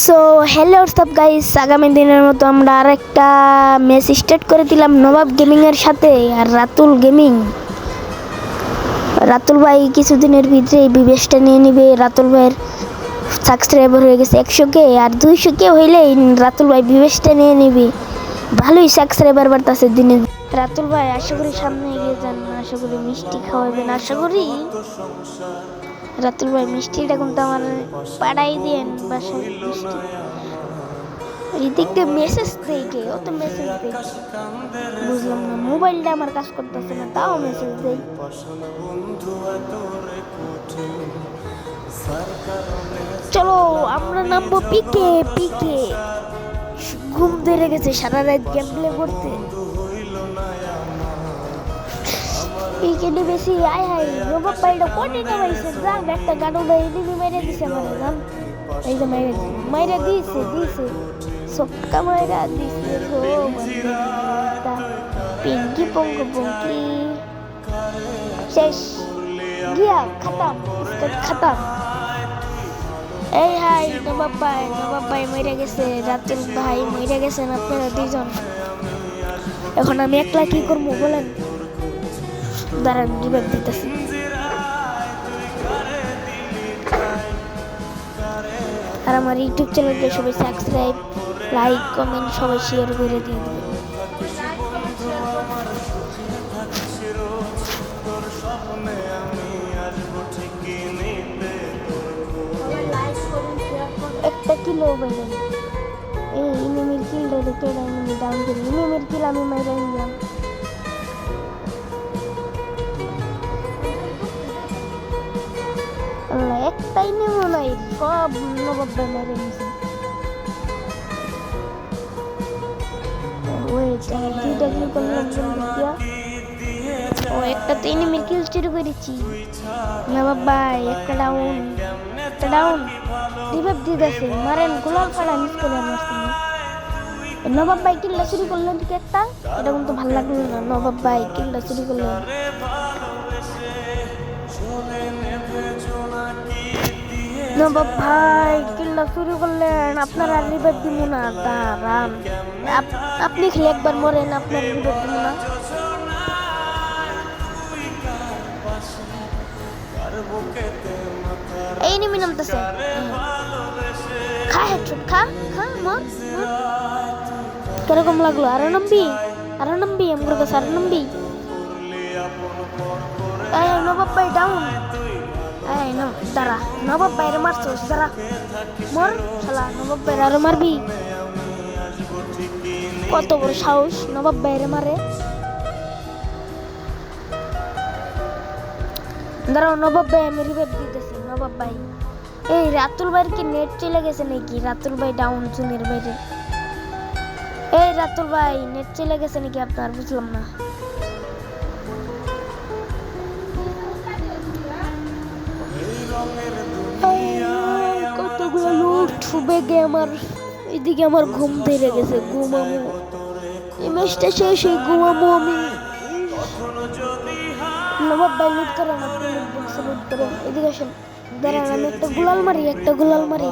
So hello সব guys, আগামী দিনের মতো আমরা আরেকটা ম্যাচ স্টার্ট করে দিলাম নবাব গেমিংয়ের সাথে। আর রাতুল ভাই কিছুদিনের ভিতরে এই বিবেশটা নিয়ে নিবে। রাতুল ভাইয়ের সাবস্ক্রাইবার হয়ে গেছে 100K, আর 200K হইলেই রাতুল ভাই বিবেশটা নিয়ে নিবে। ভালোই সাবস্ক্রাইবার বাড়তেছে দিনে। রাতুল ভাই আশা করি সামনে এগিয়ে যান, আশা করি মিষ্টি খাওয়াবেন, আশা করি। রাতুল ভাই মিষ্টিটা কিন্তু আমার পাড়াই দেন বাসায় মিষ্টি। ঋতিক দিয়ে মেসেজ দেয় কে? ও তো মেসেজ দেয়, বুঝলাম না। মোবাইলটা আমার কাজ করতেছে না, তাও মেসেজ দেয়। চলো আমরা নামবো পিকে। পিকে ঘুম ধরে গেছে সারা রাত গেম প্লে করতে। পিকে নি বেশি আয় হাই নবাব ভাইটা কোটি নামাইছে। জান একটা গাড়ো দেয় এদিকে মেরে দিছে আমারে। জান এই যে মাইরা দিছে সবকা মাইরা দিছে গো বন্ধুটা। পিঙ্কি পঙ্গু পঙ্কি শেষ গিয়া খতম, খতম। এই হাই নবাব ভাই মরে গেছে, রাতুল ভাই মরে গেছেন আপনারা দুইজন। এখন আমি একলা কি করবো বলেন? দাঁড়ান রিভাইভ দিতেছি। আর আমার ইউটিউব চ্যানেলকে সবাই সাবস্ক্রাইব, লাইক, কমেন্ট সবাই শেয়ার করে দিয়ে দেবেন। একটা কিলো বেলেন এই ইমেমের কিলটা দেখে আমি ডাউন করি। ইমেমের কিল আমি মাইরা নিলাম। একটাই নেব নাই, সব নবাব ভাই মেরে নিছে। দুইটা কিল করলাম। ও একটা তো এনিমির কিল চুরি করেছি। নবাব ভাই একটা ডাউন। রিভাইভ দিতেছে, মারেন গোলাল ফাড়া মিস করে মারছেন। নবাব ভাই কিলটা চুরি করলেন ঠিক একটা, এটা কিন্তু ভালো লাগলো না। নবাব ভাই কিলটা চুরি করলেন। নবাব ভাই কিলটা চুরি করলেন, আপনার আর রিভাইভ দিব না। দাঁড়ান, আপনি খেলে একবার মরেন, আপনার রিভাইভ দিব না। এই নিমি নামতেছে, খা হেডশট, খা মর। কিরকম লাগলো? আরো নামবি আমার কাছে, আরো নামবি। এই নবাব ভাই ডাউন। এই দাঁড়া, নবাব ভাইরে মারছস, দাঁড়া মর শালা। নবাব ভাইরে আরো মারবি? কত বড় সাহস নবাব ভাইরে মারে। দাঁড়াও নবাব ভাই, আমি রিভাইভ দিতেছি। নবাব ভাই, এই রাতুল ভাইয়ের কি নেট চলে গেছে নাকি? রাতুল ভাই ডাউন জুনের বাইরে। এই রাতুল ভাই নেট চলে গেছে নাকি আপনার? বুঝলাম না। কতগুলো লুট বেগে আমার। এদিকে আমার ঘুম ধরে গেছে, ঘুমামো। এই ম্যাচটা শেষ, ঘুমামো আমি। নবাব ভাই লুট করেন, আপনি লুট করেন। এদিকে আসেন, দাঁড়ান আমি একটা গুলাল মারি,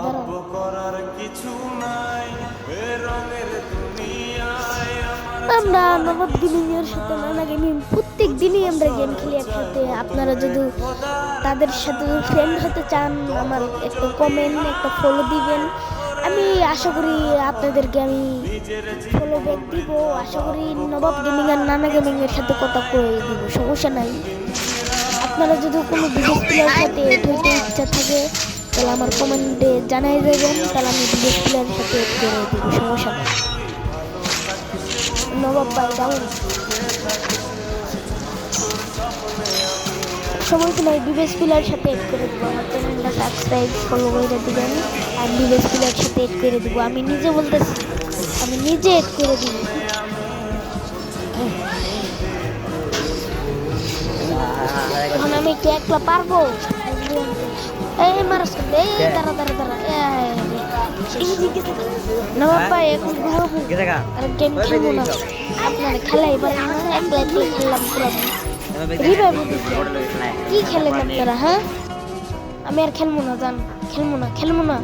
দাঁড়ান। আমরা নবাব গেমিংয়ের সাথে নানা গেমিং প্রত্যেক দিনই আমরা গেম খেলি একসাথে। আপনারা যদি তাদের সাথে ফ্রেন্ড হতে চান, আমার একটা কমেন্ট, একটা ফলো দিবেন। আমি আশা করি আপনাদেরকে আমি ফলো ব্যাক দিব। আশা করি নবাব গেমিং আর নানা গেমিংয়ের সাথে কথা কয়ে দিব, সমস্যা নাই। আপনারা যদি কোনো বিদেশ প্লেয়ার সাথে এড হইতে ইচ্ছা থাকে তাহলে আমার কমেন্টে জানাই দেবেন, তাহলে আমি বিদেশ প্লেয়ার সাথে এড করে দিব, সমস্যা নেই। নবাব ভাই ডাউন। সমস্যা নাই, বিদেশ প্লেয়ার সাথে এড করে দেবো। আমার চ্যানেলটা সাবস্ক্রাইব ফলো করে দিবেন, আর বিদেশ প্লেয়ার সাথে এড করে দেবো। আমি নিজে বলতেছি, আমি নিজে এড করে দিব। এখন আমি কি একলা পারবো? এই মারাস, এই দাঁড়া। নবাব ভাই এখন ঘুমাবো, আর গেম খেলবো না। আপনার খেলাই পারেন না, একলা খেললাম পুরো। রিভাইভ কি খেলেন আপনারা? হ্যাঁ আমি আর খেলবো না, জান খেলবো না।